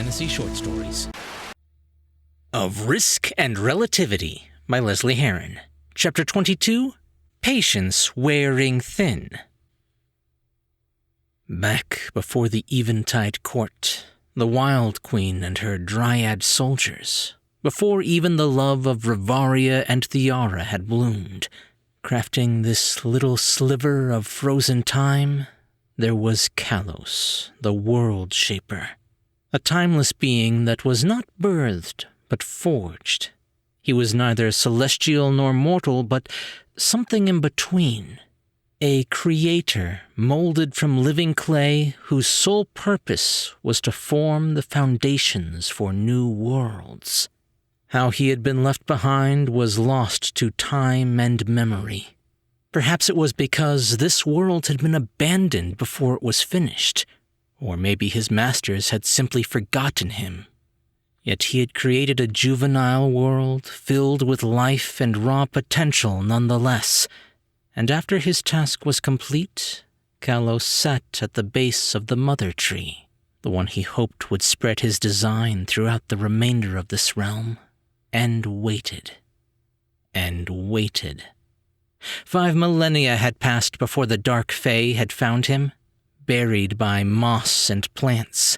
fantasy short stories. Of Risk and Relativity by Lesley Herron. Chapter 22, Patience Wearing Thin. Back before the eventide court, the Wild Queen and her Dryad soldiers, before even the love of Rivaria and Theara had bloomed, crafting this little sliver of frozen time, there was Kalos, the world shaper, a timeless being that was not birthed, but forged. He was neither celestial nor mortal, but something in between. A creator molded from living clay whose sole purpose was to form the foundations for new worlds. How he had been left behind was lost to time and memory. Perhaps it was because this world had been abandoned before it was finished, or maybe his masters had simply forgotten him. Yet he had created a juvenile world filled with life and raw potential nonetheless, and after his task was complete, Kalos sat at the base of the mother tree, the one he hoped would spread his design throughout the remainder of this realm, and waited. And waited. 5 millennia had passed before the Dark Fae had found him, buried by moss and plants.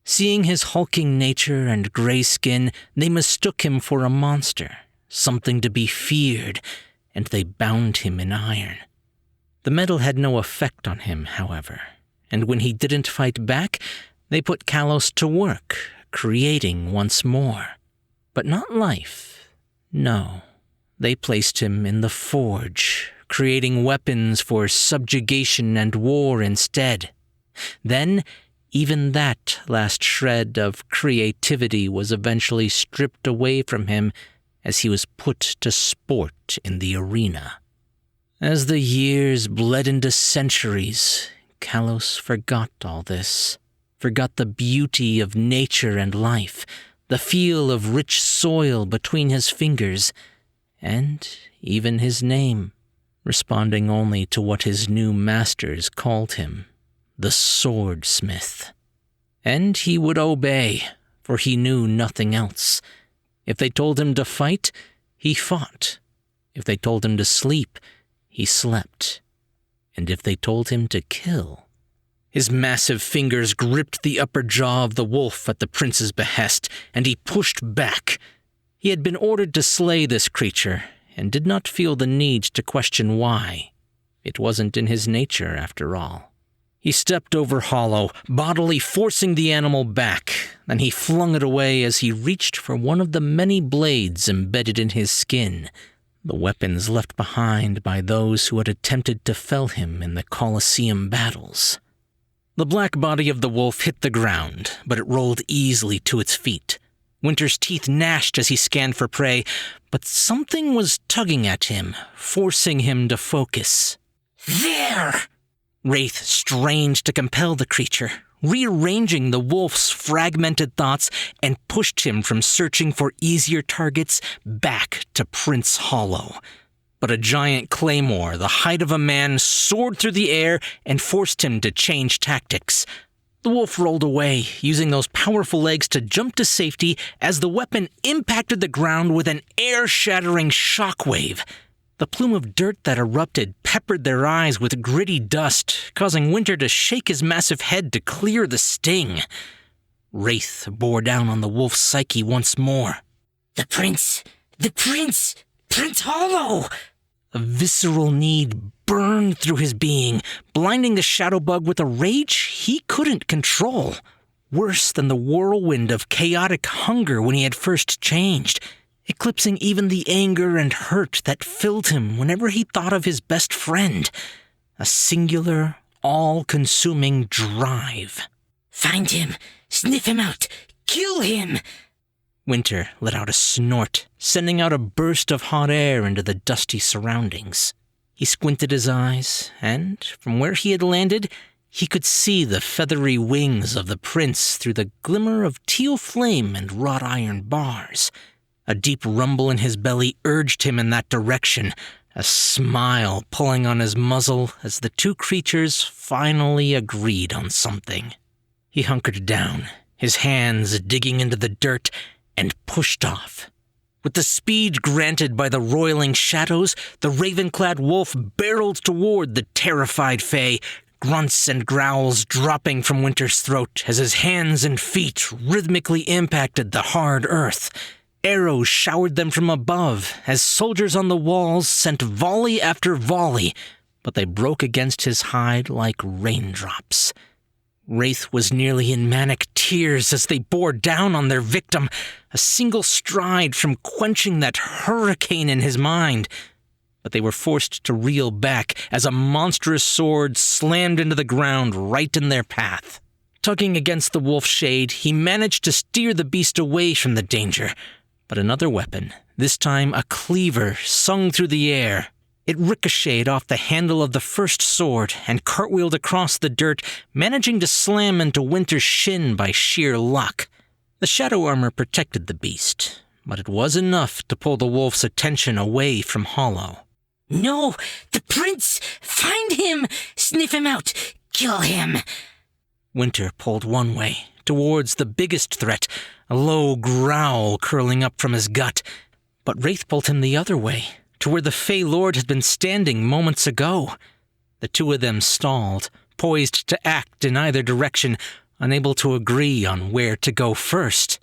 Seeing his hulking nature and gray skin, they mistook him for a monster, something to be feared, and they bound him in iron. The metal had no effect on him, however, and when he didn't fight back, they put Kalos to work, creating once more. But not life. No. They placed him in the forge, creating weapons for subjugation and war instead. Then, even that last shred of creativity was eventually stripped away from him as he was put to sport in the arena. As the years bled into centuries, Kalos forgot all this, forgot the beauty of nature and life, the feel of rich soil between his fingers, and even his name, responding only to what his new masters called him, the swordsmith. And he would obey, for he knew nothing else. If they told him to fight, he fought. If they told him to sleep, he slept. And if they told him to kill... His massive fingers gripped the upper jaw of the wolf at the prince's behest, and he pushed back. He had been ordered to slay this creature, and did not feel the need to question why. It wasn't in his nature, after all. He stepped over Hollow, bodily forcing the animal back. Then he flung it away as he reached for one of the many blades embedded in his skin, the weapons left behind by those who had attempted to fell him in the Colosseum battles. The black body of the wolf hit the ground, but it rolled easily to its feet. Winter's teeth gnashed as he scanned for prey, but something was tugging at him, forcing him to focus. There! Wraith strained to compel the creature, rearranging the wolf's fragmented thoughts, and pushed him from searching for easier targets back to Prince Hollow. But a giant claymore, the height of a man, soared through the air and forced him to change tactics. The wolf rolled away, using those powerful legs to jump to safety as the weapon impacted the ground with an air-shattering shockwave. The plume of dirt that erupted peppered their eyes with gritty dust, causing Winter to shake his massive head to clear the sting. Wraith bore down on the wolf's psyche once more. The prince! Prince Hollow! A visceral need burned through his being, blinding the shadow bug with a rage he couldn't control. Worse than the whirlwind of chaotic hunger when he had first changed, eclipsing even the anger and hurt that filled him whenever he thought of his best friend. A singular, all-consuming drive. Find him! Sniff him out! Kill him! Winter let out a snort, sending out a burst of hot air into the dusty surroundings. He squinted his eyes, and from where he had landed, he could see the feathery wings of the prince through the glimmer of teal flame and wrought iron bars. A deep rumble in his belly urged him in that direction, a smile pulling on his muzzle as the two creatures finally agreed on something. He hunkered down, his hands digging into the dirt, and pushed off. With the speed granted by the roiling shadows, the raven-clad wolf barreled toward the terrified Fae, grunts and growls dropping from Winter's throat as his hands and feet rhythmically impacted the hard earth. Arrows showered them from above as soldiers on the walls sent volley after volley, but they broke against his hide like raindrops. Wraith was nearly in manic tears as they bore down on their victim, a single stride from quenching that hurricane in his mind. But they were forced to reel back as a monstrous sword slammed into the ground right in their path. Tugging against the wolf's shade, he managed to steer the beast away from the danger. But another weapon, this time a cleaver, sung through the air. It ricocheted off the handle of the first sword and cartwheeled across the dirt, managing to slam into Winter's shin by sheer luck. The shadow armor protected the beast, but it was enough to pull the wolf's attention away from Hollow. "No! The prince! Find him! Sniff him out! Kill him!" Winter pulled one way, towards the biggest threat, a low growl curling up from his gut. But Wraith pulled him the other way, to where the Fey Lord had been standing moments ago. The two of them stalled, poised to act in either direction, unable to agree on where to go first.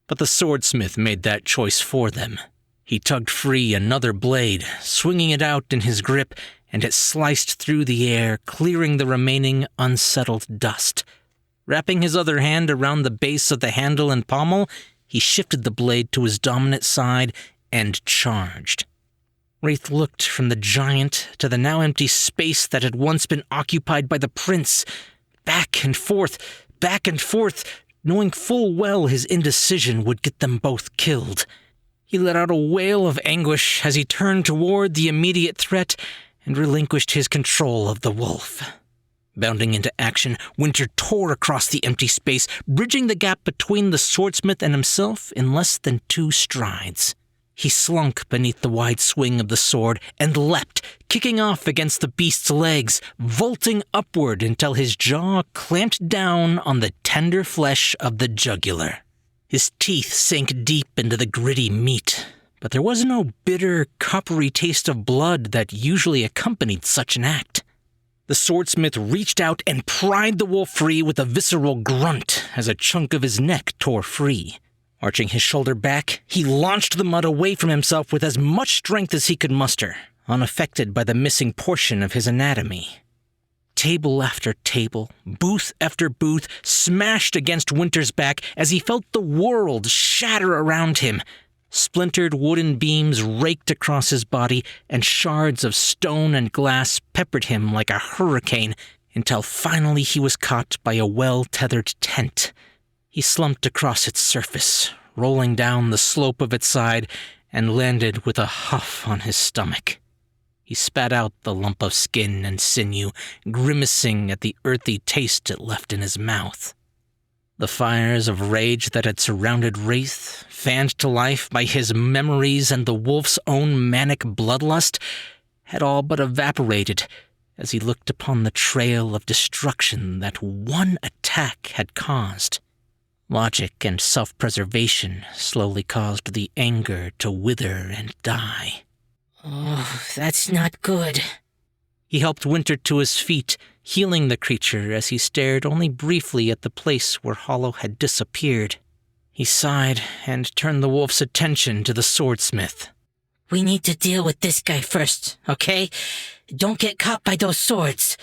But the swordsmith made that choice for them. He tugged free another blade, swinging it out in his grip, and it sliced through the air, clearing the remaining unsettled dust. Wrapping his other hand around the base of the handle and pommel, he shifted the blade to his dominant side and charged. Wraith looked from the giant to the now empty space that had once been occupied by the prince, back and forth, knowing full well his indecision would get them both killed. He let out a wail of anguish as he turned toward the immediate threat and relinquished his control of the wolf. Bounding into action, Winter tore across the empty space, bridging the gap between the swordsmith and himself in less than 2 strides. He slunk beneath the wide swing of the sword and leapt, kicking off against the beast's legs, vaulting upward until his jaw clamped down on the tender flesh of the jugular. His teeth sank deep into the gritty meat, but there was no bitter, coppery taste of blood that usually accompanied such an act. The swordsmith reached out and pried the wolf free with a visceral grunt as a chunk of his neck tore free. Arching his shoulder back, he launched the mud away from himself with as much strength as he could muster, unaffected by the missing portion of his anatomy. Table after table, booth after booth, smashed against Winter's back as he felt the world shatter around him. Splintered wooden beams raked across his body, and shards of stone and glass peppered him like a hurricane, until finally he was caught by a well-tethered tent. He slumped across its surface, rolling down the slope of its side, and landed with a huff on his stomach. He spat out the lump of skin and sinew, grimacing at the earthy taste it left in his mouth. The fires of rage that had surrounded Wraith, fanned to life by his memories and the wolf's own manic bloodlust, had all but evaporated as he looked upon the trail of destruction that one attack had caused. Logic and self-preservation slowly caused the anger to wither and die. "Oh, that's not good." He helped Winter to his feet, healing the creature as he stared only briefly at the place where Hollow had disappeared. He sighed and turned the wolf's attention to the swordsmith. "We need to deal with this guy first, okay? Don't get caught by those swords."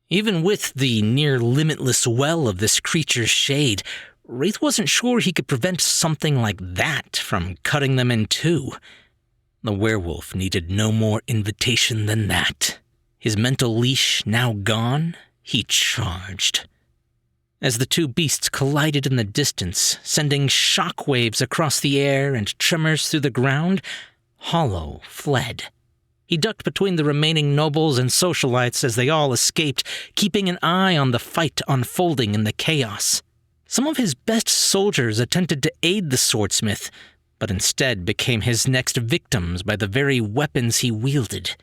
Even with the near-limitless well of this creature's shade, Wraith wasn't sure he could prevent something like that from cutting them in two. The werewolf needed no more invitation than that. His mental leash now gone, he charged. As the two beasts collided in the distance, sending shockwaves across the air and tremors through the ground, Hollow fled. He ducked between the remaining nobles and socialites as they all escaped, keeping an eye on the fight unfolding in the chaos. Some of his best soldiers attempted to aid the swordsmith, but instead became his next victims by the very weapons he wielded.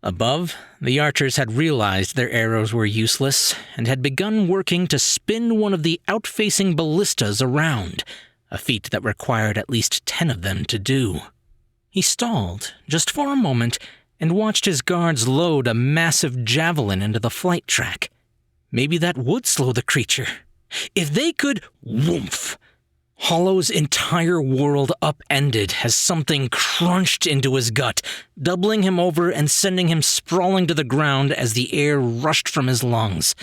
Above, the archers had realized their arrows were useless and had begun working to spin one of the outfacing ballistas around, a feat that required at least 10 of them to do. He stalled, just for a moment, and watched his guards load a massive javelin into the flight track. Maybe that would slow the creature. If they could, whoomph! Hollow's entire world upended as something crunched into his gut, doubling him over and sending him sprawling to the ground as the air rushed from his lungs.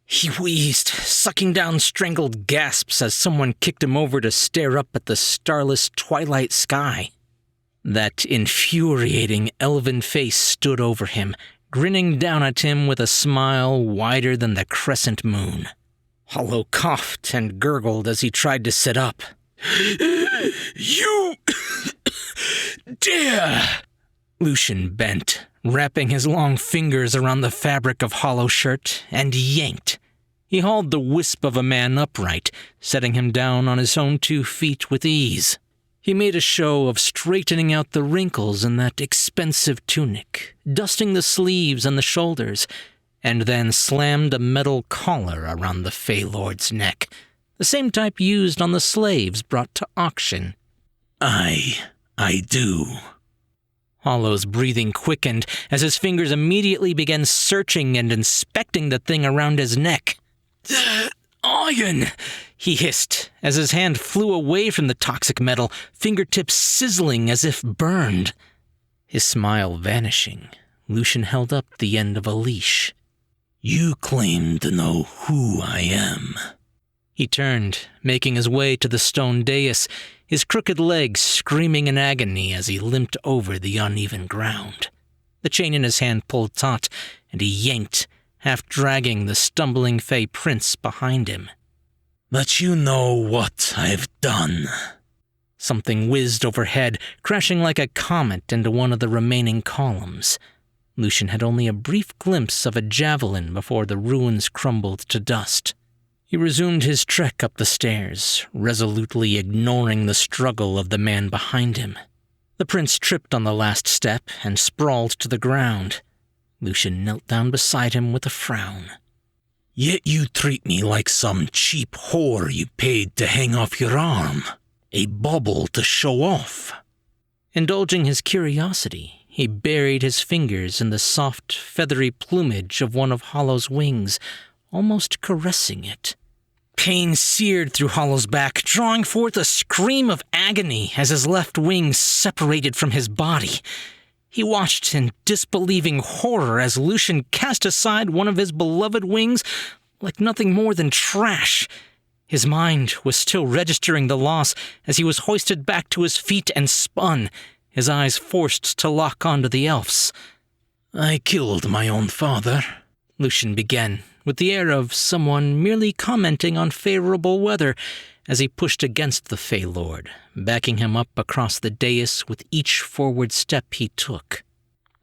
He wheezed, sucking down strangled gasps as someone kicked him over to stare up at the starless twilight sky. That infuriating elven face stood over him, grinning down at him with a smile wider than the crescent moon. Hollow coughed and gurgled as he tried to sit up. "You dare!" Lucian bent, wrapping his long fingers around the fabric of Hollow's shirt, and yanked. He hauled the wisp of a man upright, setting him down on his own 2 feet with ease. He made a show of straightening out the wrinkles in that expensive tunic, dusting the sleeves and the shoulders, and then slammed a metal collar around the Fey Lord's neck, the same type used on the slaves brought to auction. I do. Hollow's breathing quickened as his fingers immediately began searching and inspecting the thing around his neck. "Iron!" he hissed as his hand flew away from the toxic metal, fingertips sizzling as if burned. His smile vanishing, Lucian held up the end of a leash. "You claim to know who I am." He turned, making his way to the stone dais, his crooked legs screaming in agony as he limped over the uneven ground. The chain in his hand pulled taut, and he yanked, half dragging the stumbling Fey prince behind him. "But you know what I've done." Something whizzed overhead, crashing like a comet into one of the remaining columns. Lucian had only a brief glimpse of a javelin before the ruins crumbled to dust. He resumed his trek up the stairs, resolutely ignoring the struggle of the man behind him. The prince tripped on the last step and sprawled to the ground. Lucian knelt down beside him with a frown. "Yet you treat me like some cheap whore you paid to hang off your arm, a bauble to show off." Indulging his curiosity, he buried his fingers in the soft, feathery plumage of one of Hollow's wings, almost caressing it. Pain seared through Hollow's back, drawing forth a scream of agony as his left wing separated from his body. He watched in disbelieving horror as Lucian cast aside one of his beloved wings like nothing more than trash. His mind was still registering the loss as he was hoisted back to his feet and spun, his eyes forced to lock onto the elf's. "I killed my own father," Lucian began, with the air of someone merely commenting on favorable weather as he pushed against the Fey Lord, backing him up across the dais with each forward step he took.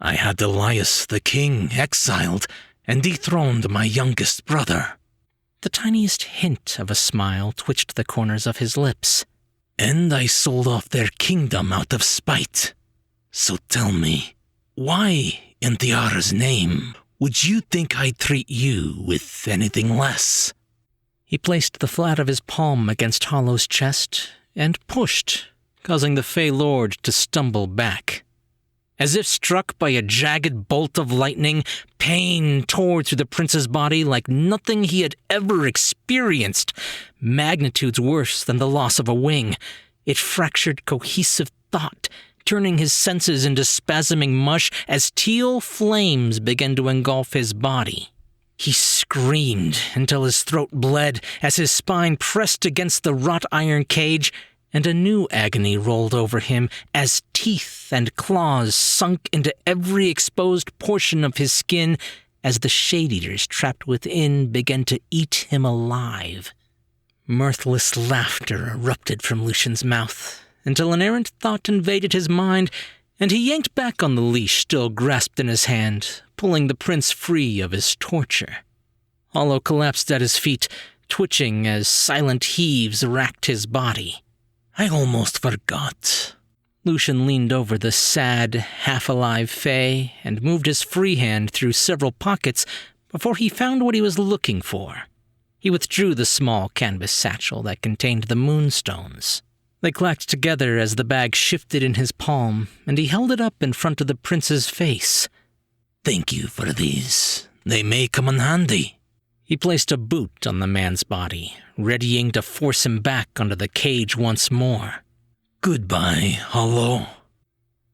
"I had Elias the king exiled and dethroned my youngest brother." The tiniest hint of a smile twitched the corners of his lips. "And I sold off their kingdom out of spite. So tell me, why, in Tiara's name, would you think I'd treat you with anything less?" He placed the flat of his palm against Hollow's chest and pushed, causing the Fey Lord to stumble back. As if struck by a jagged bolt of lightning, pain tore through the prince's body like nothing he had ever experienced, magnitudes worse than the loss of a wing. It fractured cohesive thought, turning his senses into spasming mush as teal flames began to engulf his body. He screamed until his throat bled as his spine pressed against the wrought iron cage, and a new agony rolled over him as teeth and claws sunk into every exposed portion of his skin as the shade-eaters trapped within began to eat him alive. Mirthless laughter erupted from Lucian's mouth until an errant thought invaded his mind, and he yanked back on the leash still grasped in his hand, pulling the prince free of his torture. Hollow collapsed at his feet, twitching as silent heaves racked his body. "I almost forgot." Lucian leaned over the sad, half-alive Fae and moved his free hand through several pockets before he found what he was looking for. He withdrew the small canvas satchel that contained the moonstones. They clacked together as the bag shifted in his palm, and he held it up in front of the prince's face. "Thank you for these. They may come in handy." He placed a boot on the man's body, readying to force him back onto the cage once more. "Goodbye, Hollow."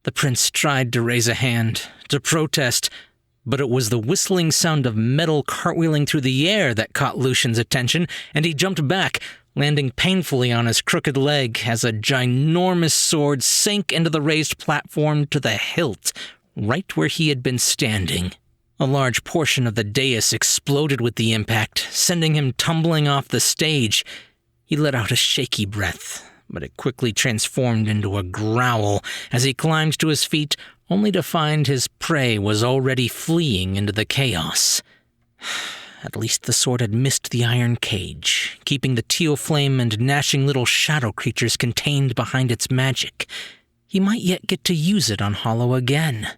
The prince tried to raise a hand, to protest, but it was the whistling sound of metal cartwheeling through the air that caught Lucian's attention, and he jumped back, landing painfully on his crooked leg as a ginormous sword sank into the raised platform to the hilt, right where he had been standing. A large portion of the dais exploded with the impact, sending him tumbling off the stage. He let out a shaky breath, but it quickly transformed into a growl as he climbed to his feet, only to find his prey was already fleeing into the chaos. At least the sword had missed the iron cage, keeping the teal flame and gnashing little shadow creatures contained behind its magic. He might yet get to use it on Hollow again.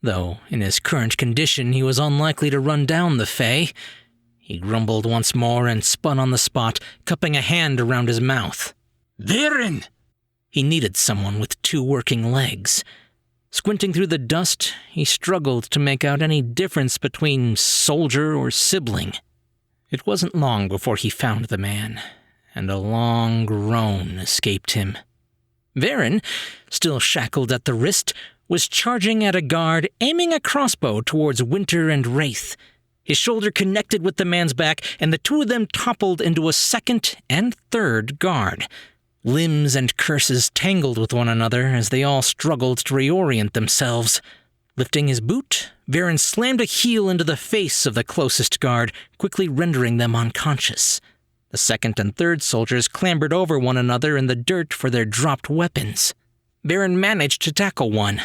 Though, in his current condition, he was unlikely to run down the Fae. He grumbled once more and spun on the spot, cupping a hand around his mouth. "Herron!" He needed someone with 2 working legs. Squinting through the dust, he struggled to make out any difference between soldier or sibling. It wasn't long before he found the man, and a long groan escaped him. Herron, still shackled at the wrist, was charging at a guard, aiming a crossbow towards Winter and Wraith. His shoulder connected with the man's back, and the 2 of them toppled into a second and third guard. Limbs and curses tangled with one another as they all struggled to reorient themselves. Lifting his boot, Herron slammed a heel into the face of the closest guard, quickly rendering them unconscious. The second and third soldiers clambered over one another in the dirt for their dropped weapons. Herron managed to tackle one,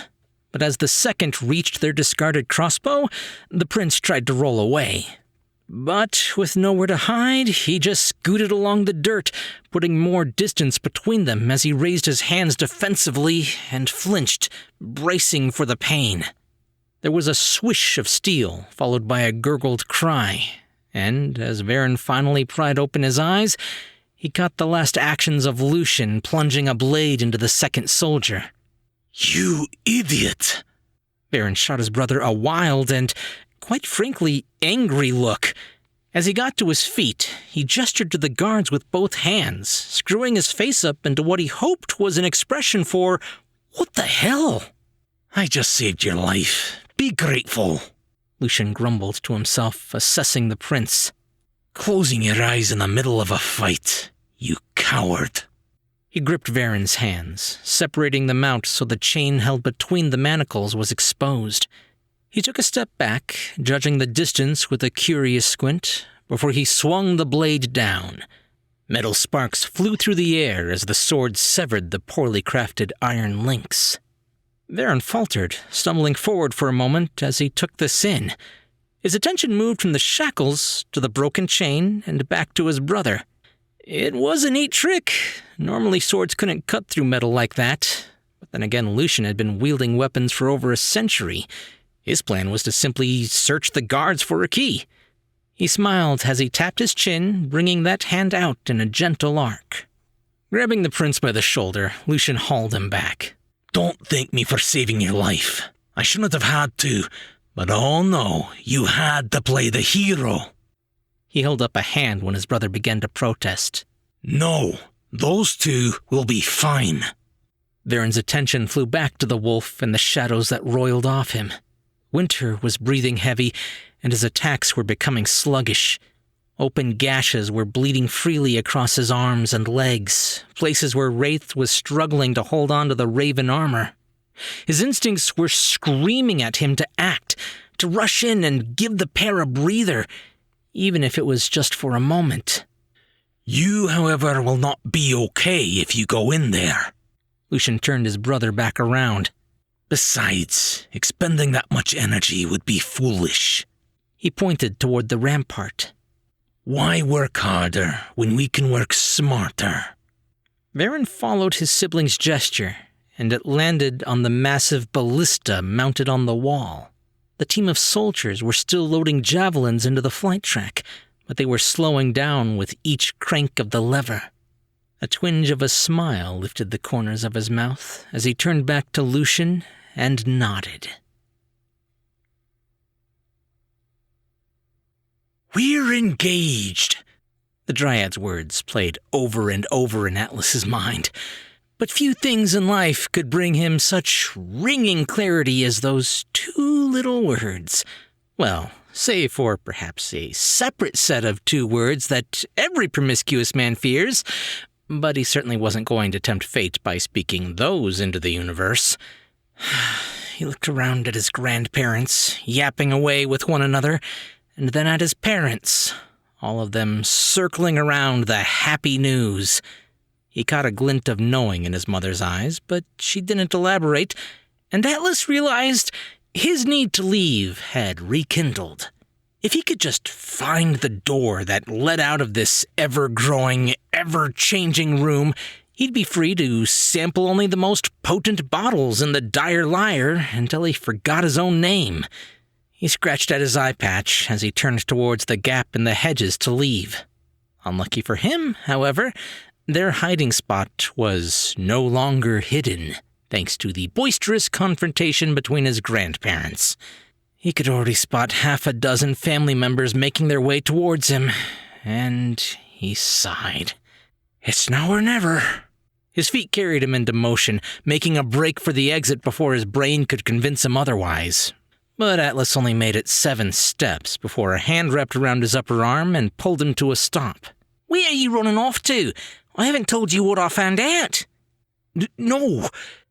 but as the second reached their discarded crossbow, the prince tried to roll away. But with nowhere to hide, he just scooted along the dirt, putting more distance between them as he raised his hands defensively and flinched, bracing for the pain. There was a swish of steel, followed by a gurgled cry, and as Herron finally pried open his eyes, he caught the last actions of Lucian plunging a blade into the second soldier. "You idiot!" Herron shot his brother a wild and, quite frankly, angry look. As he got to his feet, he gestured to the guards with both hands, screwing his face up into what he hoped was an expression for, "What the hell?" "I just saved your life. Be grateful," Lucian grumbled to himself, assessing the prince. "Closing your eyes in the middle of a fight, you coward." He gripped Herron's hands, separating them out so the chain held between the manacles was exposed. He took a step back, judging the distance with a curious squint, before he swung the blade down. Metal sparks flew through the air as the sword severed the poorly crafted iron links. Herron faltered, stumbling forward for a moment as he took this in. His attention moved from the shackles to the broken chain and back to his brother. It was a neat trick. Normally swords couldn't cut through metal like that. But then again, Lucian had been wielding weapons for over a century. His plan was to simply search the guards for a key. He smiled as he tapped his chin, bringing that hand out in a gentle arc. Grabbing the prince by the shoulder, Lucian hauled him back. "Don't thank me for saving your life. I shouldn't have had to, but oh no, you had to play the hero." He held up a hand when his brother began to protest. "No, those 2 will be fine." Herron's attention flew back to the wolf and the shadows that roiled off him. Winter was breathing heavy, and his attacks were becoming sluggish. Open gashes were bleeding freely across his arms and legs, places where Wraith was struggling to hold on to the raven armor. His instincts were screaming at him to act, to rush in and give the pair a breather, even if it was just for a moment. "You, however, will not be okay if you go in there." Lucian turned his brother back around. "Besides, expending that much energy would be foolish." He pointed toward the rampart. "Why work harder when we can work smarter?" Herron followed his sibling's gesture, and it landed on the massive ballista mounted on the wall. The team of soldiers were still loading javelins into the flight track, but they were slowing down with each crank of the lever. A twinge of a smile lifted the corners of his mouth as he turned back to Lucian and nodded. "We're engaged," The Dryad's words played over and over in Atlas's mind, but few things in life could bring him such ringing clarity as those two little words. Well, save for perhaps a separate set of two words that every promiscuous man fears, but he certainly wasn't going to tempt fate by speaking those into the universe. He looked around at his grandparents, yapping away with one another, and then at his parents, all of them circling around the happy news. He caught a glint of knowing in his mother's eyes, but she didn't elaborate, and Atlas realized his need to leave had rekindled. If he could just find the door that led out of this ever-growing, ever-changing room, he'd be free to sample only the most potent bottles in the Dire Liar until he forgot his own name. He scratched at his eye patch as he turned towards the gap in the hedges to leave. Unlucky for him, however, their hiding spot was no longer hidden, thanks to the boisterous confrontation between his grandparents. He could already spot half a dozen family members making their way towards him, and he sighed. It's now or never. His feet carried him into motion, making a break for the exit before his brain could convince him otherwise. But Atlas only made it 7 steps before a hand wrapped around his upper arm and pulled him to a stop. Where are you running off to? I haven't told you what I found out. No.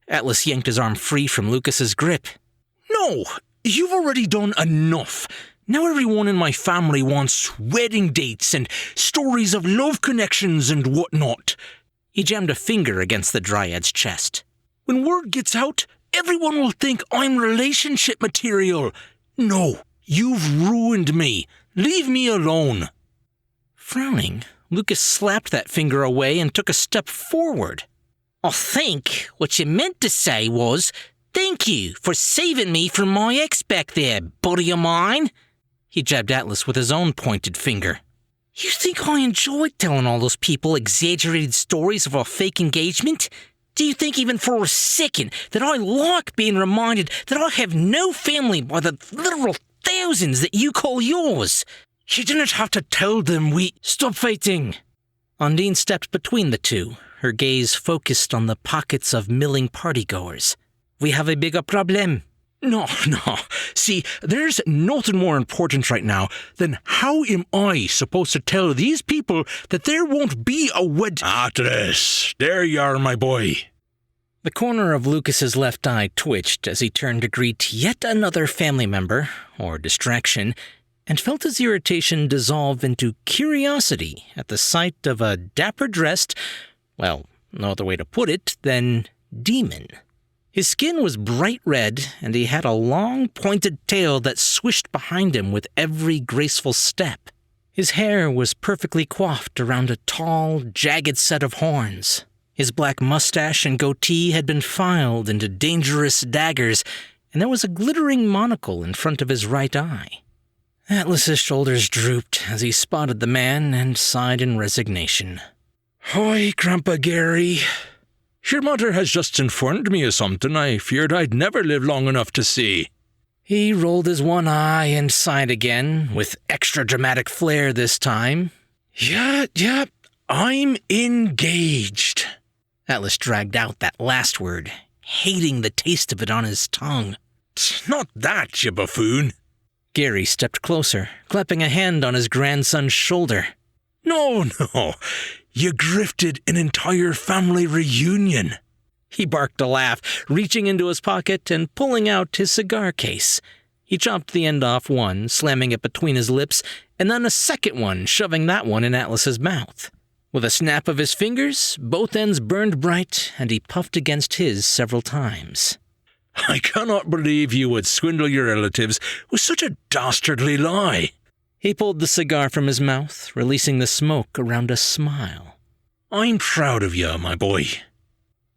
Atlas yanked his arm free from Lucas's grip. No, you've already done enough. Now everyone in my family wants wedding dates and stories of love connections and whatnot. He jammed a finger against the Dryad's chest. When word gets out, everyone will think I'm relationship material. No, you've ruined me. Leave me alone. Frowning, Lucas slapped that finger away and took a step forward. I think what you meant to say was, thank you for saving me from my ex back there, buddy of mine. He jabbed Atlas with his own pointed finger. You think I enjoyed telling all those people exaggerated stories of our fake engagement? Do you think even for a second that I like being reminded that I have no family by the literal thousands that you call yours? You didn't have to tell them Stop fighting! Undine stepped between the two, her gaze focused on the pockets of milling partygoers. We have a bigger problem. No. See, there's nothing more important right now than how am I supposed to tell these people that there won't be a Atlas, there you are, my boy. The corner of Lucas's left eye twitched as he turned to greet yet another family member, or distraction, and felt his irritation dissolve into curiosity at the sight of a dapper-dressed, well, no other way to put it than demon. His skin was bright red, and he had a long, pointed tail that swished behind him with every graceful step. His hair was perfectly coiffed around a tall, jagged set of horns. His black mustache and goatee had been filed into dangerous daggers, and there was a glittering monocle in front of his right eye. Atlas's shoulders drooped as he spotted the man and sighed in resignation. Hi, Grandpa Gary. Your mother has just informed me of something I feared I'd never live long enough to see. He rolled his one eye and sighed again, with extra dramatic flair this time. Yeah, I'm engaged. Atlas dragged out that last word, hating the taste of it on his tongue. Not that, you buffoon. Gary stepped closer, clapping a hand on his grandson's shoulder. No. You grifted an entire family reunion. He barked a laugh, reaching into his pocket and pulling out his cigar case. He chopped the end off one, slamming it between his lips, and then a second one, shoving that one in Atlas's mouth. With a snap of his fingers, both ends burned bright, and he puffed against his several times. I cannot believe you would swindle your relatives with such a dastardly lie. He pulled the cigar from his mouth, releasing the smoke around a smile. I'm proud of you, my boy.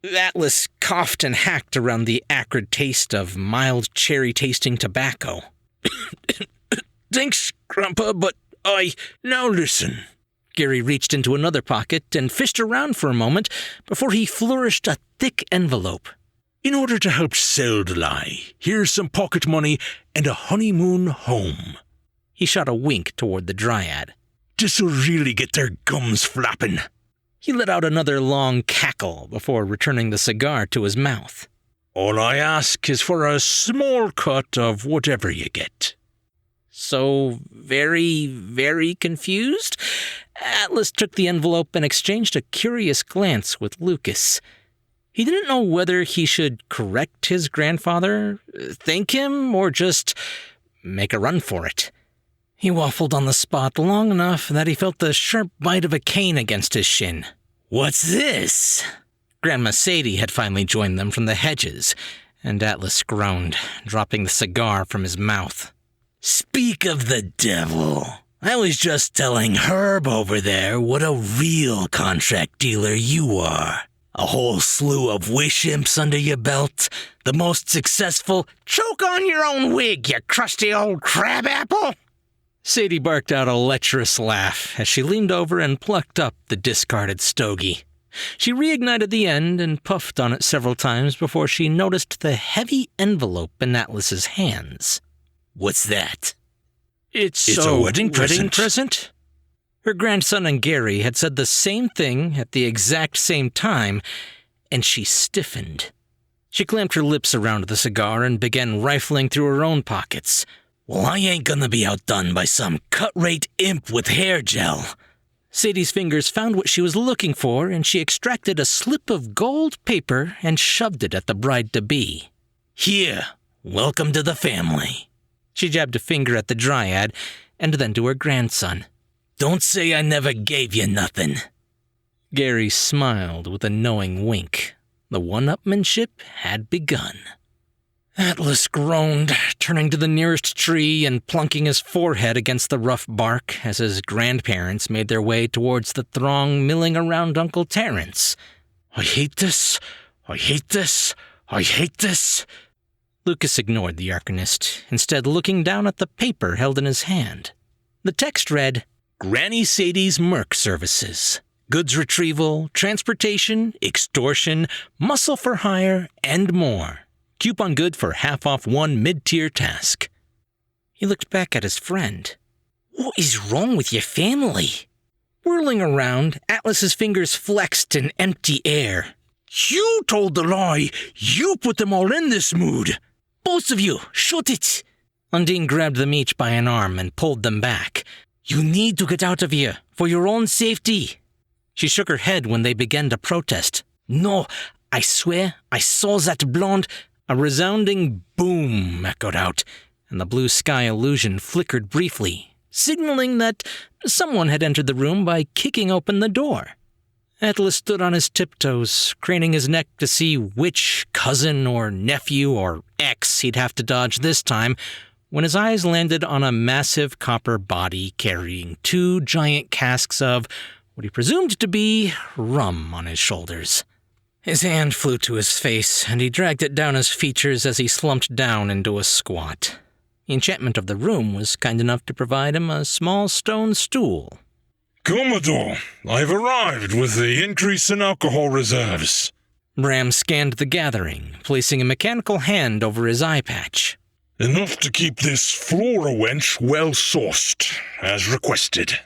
Atlas coughed and hacked around the acrid taste of mild cherry-tasting tobacco. Thanks, Grandpa, but Now listen. Gary reached into another pocket and fished around for a moment before he flourished a thick envelope. In order to help sell the lie, here's some pocket money and a honeymoon home. He shot a wink toward the Dryad. This'll really get their gums flapping. He let out another long cackle before returning the cigar to his mouth. All I ask is for a small cut of whatever you get. So very, very confused? Atlas took the envelope and exchanged a curious glance with Lucas. He didn't know whether he should correct his grandfather, thank him, or just make a run for it. He waffled on the spot long enough that he felt the sharp bite of a cane against his shin. "What's this?" Grandma Sadie had finally joined them from the hedges, and Atlas groaned, dropping the cigar from his mouth. "Speak of the devil. I was just telling Herb over there what a real contract dealer you are. A whole slew of wish imps under your belt, the most successful—" "Choke on your own wig, you crusty old crabapple!" Sadie barked out a lecherous laugh as she leaned over and plucked up the discarded stogie. She reignited the end and puffed on it several times before she noticed the heavy envelope in Atlas's hands. "What's that?" It's a wedding present. Her grandson and Gary had said the same thing at the exact same time, and she stiffened. She clamped her lips around the cigar and began rifling through her own pockets. "Well, I ain't gonna be outdone by some cut-rate imp with hair gel." Sadie's fingers found what she was looking for, and she extracted a slip of gold paper and shoved it at the bride-to-be. "Here, welcome to the family." She jabbed a finger at the Dryad, and then to her grandson. "Don't say I never gave you nothing." Gary smiled with a knowing wink. The one-upmanship had begun. Atlas groaned, turning to the nearest tree and plunking his forehead against the rough bark as his grandparents made their way towards the throng milling around Uncle Terrence. I hate this. I hate this. I hate this. Lucas ignored the Arcanist, instead looking down at the paper held in his hand. The text read, "Granny Sadie's Merc Services. Goods retrieval, transportation, extortion, muscle for hire, and more. Coupon good for half off one mid-tier task." He looked back at his friend. "What is wrong with your family?" Whirling around, Atlas's fingers flexed in empty air. You told the lie. You put them all in this mood. "Both of you, shoot it!" Undine grabbed them each by an arm and pulled them back. "You need to get out of here, for your own safety." She shook her head when they began to protest. "No, I swear I saw that blonde—" A resounding boom echoed out, and the blue sky illusion flickered briefly, signaling that someone had entered the room by kicking open the door. Atlas stood on his tiptoes, craning his neck to see which cousin or nephew or ex he'd have to dodge this time, when his eyes landed on a massive copper body carrying 2 giant casks of what he presumed to be rum on his shoulders. His hand flew to his face, and he dragged it down his features as he slumped down into a squat. The enchantment of the room was kind enough to provide him a small stone stool. Commodore, I've arrived with the increase in alcohol reserves. Bram scanned the gathering, placing a mechanical hand over his eye patch. Enough to keep this Flora wench well-sauced, as requested.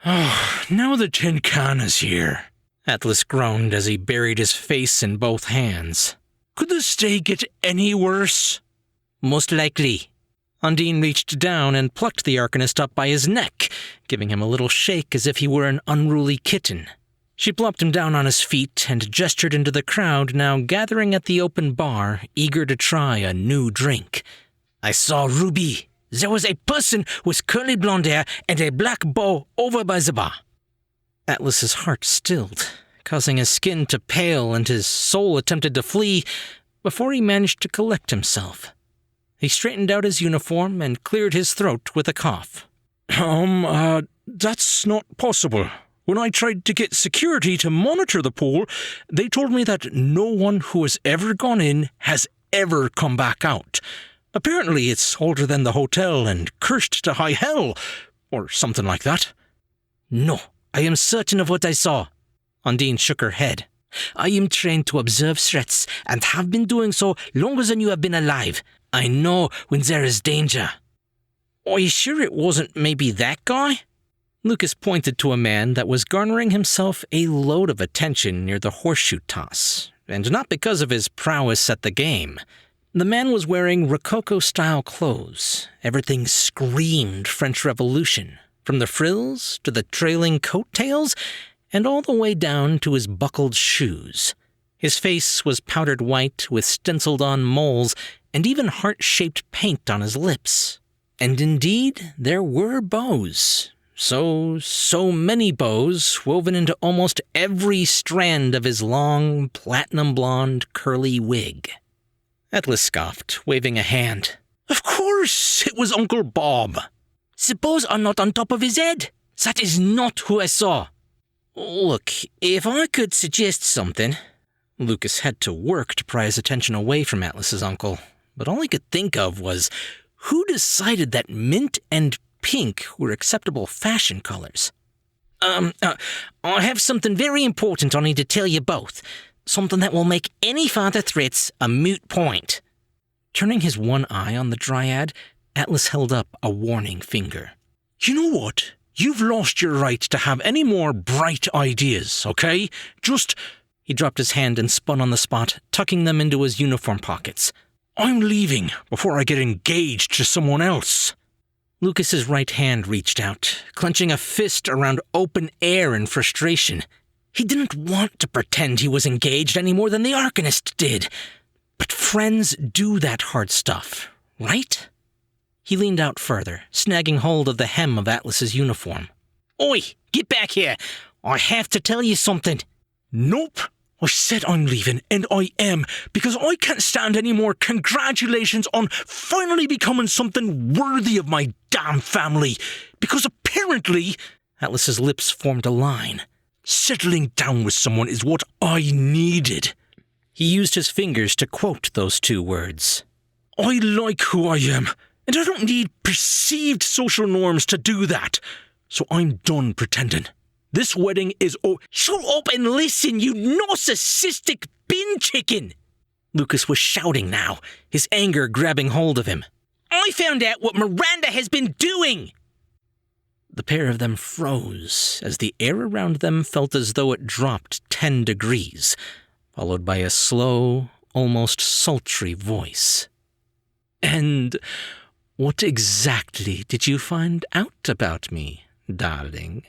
Oh, now the tin can is here. Atlas groaned as he buried his face in both hands. Could this day get any worse? Most likely. Undine reached down and plucked the Arcanist up by his neck, giving him a little shake as if he were an unruly kitten. She plopped him down on his feet and gestured into the crowd now gathering at the open bar, eager to try a new drink. "I saw Ruby. There was a person with curly blonde hair and a black bow over by the bar." Atlas's heart stilled, causing his skin to pale and his soul attempted to flee before he managed to collect himself. He straightened out his uniform and cleared his throat with a cough. That's not possible. When I tried to get security to monitor the pool, they told me that no one who has ever gone in has ever come back out. Apparently it's older than the hotel and cursed to high hell, or something like that. No, I am certain of what I saw. Undine shook her head. I am trained to observe threats, and have been doing so longer than you have been alive. I know when there is danger. Are you sure it wasn't maybe that guy? Lucas pointed to a man that was garnering himself a load of attention near the horseshoe toss, and not because of his prowess at the game. The man was wearing Rococo-style clothes. Everything screamed French Revolution, from the frills to the trailing coattails, and all the way down to his buckled shoes. His face was powdered white with stenciled-on moles and even heart-shaped paint on his lips. And indeed, there were bows. So many bows woven into almost every strand of his long, platinum-blonde, curly wig. Atlas scoffed, waving a hand. Of course, it was Uncle Bob. The bows are not on top of his head. That is not who I saw. Look, if I could suggest something... Lucas had to work to pry his attention away from Atlas's uncle, but all he could think of was, who decided that mint and pink were acceptable fashion colors? I have something very important I need to tell you both. Something that will make any further threats a moot point. Turning his one eye on the dryad, Atlas held up a warning finger. You know what? You've lost your right to have any more bright ideas, okay? Just... He dropped his hand and spun on the spot, tucking them into his uniform pockets. I'm leaving before I get engaged to someone else. Lucas's right hand reached out, clenching a fist around open air in frustration. He didn't want to pretend he was engaged any more than the Arcanist did. But friends do that hard stuff, right? He leaned out further, snagging hold of the hem of Atlas's uniform. Oi, get back here. I have to tell you something. Nope. I said I'm leaving, and I am, because I can't stand any more congratulations on finally becoming something worthy of my damn family. Because apparently... Atlas's lips formed a line. Settling down with someone is what I needed. He used his fingers to quote those two words. I like who I am, and I don't need perceived social norms to do that. So I'm done pretending. This wedding is... Shut up and listen, you narcissistic bin chicken! Lucas was shouting now, his anger grabbing hold of him. I found out what Miranda has been doing! The pair of them froze as the air around them felt as though it dropped 10 degrees, followed by a slow, almost sultry voice. And what exactly did you find out about me, darling?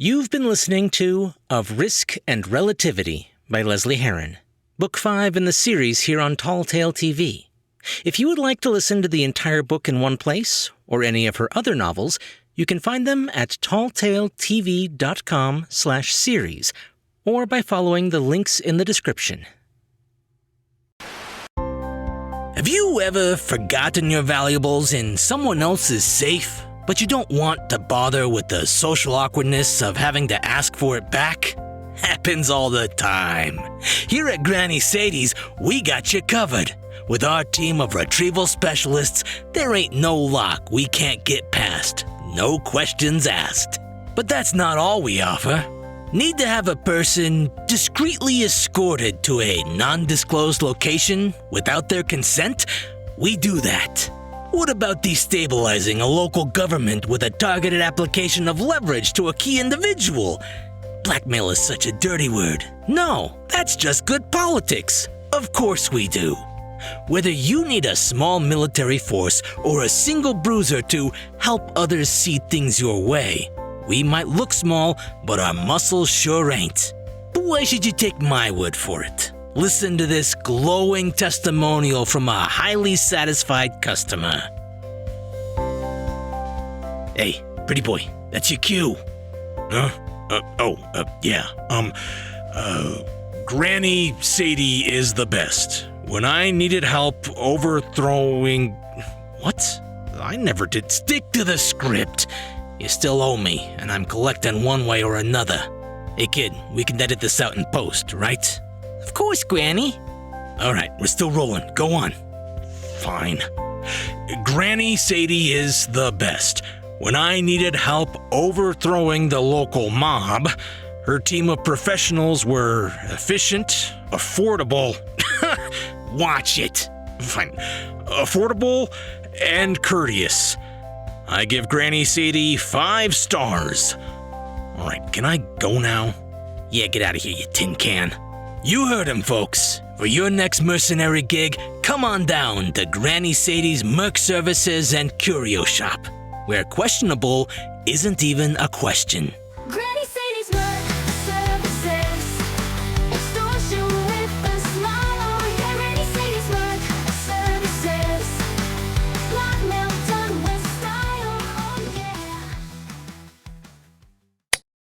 You've been listening to Of Risk and Relativity by Lesley Herron, Book 5 in the series here on Tall Tale TV. If you would like to listen to the entire book in one place, or any of her other novels, you can find them at talltaletv.com/series, or by following the links in the description. Have you ever forgotten your valuables in someone else's safe? But you don't want to bother with the social awkwardness of having to ask for it back? Happens all the time. Here at Granny Sadie's, we got you covered. With our team of retrieval specialists, there ain't no lock we can't get past. No questions asked. But that's not all we offer. Need to have a person discreetly escorted to a non-disclosed location without their consent? We do that. What about destabilizing a local government with a targeted application of leverage to a key individual? Blackmail is such a dirty word. No, that's just good politics. Of course we do. Whether you need a small military force or a single bruiser to help others see things your way, we might look small, but our muscles sure ain't. But why should you take my word for it? Listen to this glowing testimonial from a highly satisfied customer. Hey, pretty boy, that's your cue. Yeah. Granny Sadie is the best. When I needed help overthrowing... What? I never did. Stick to the script. You still owe me, and I'm collecting one way or another. Hey kid, we can edit this out in post, right? Of course, Granny. All right, we're still rolling. Go on. Fine. Granny Sadie is the best. When I needed help overthrowing the local mob, her team of professionals were efficient, affordable. Watch it. Fine. Affordable and courteous. I give Granny Sadie 5 stars. All right, can I go now? Yeah, get out of here, you tin can. You heard him, folks. For your next mercenary gig, come on down to Granny Sadie's Merc Services and Curio Shop, where questionable isn't even a question.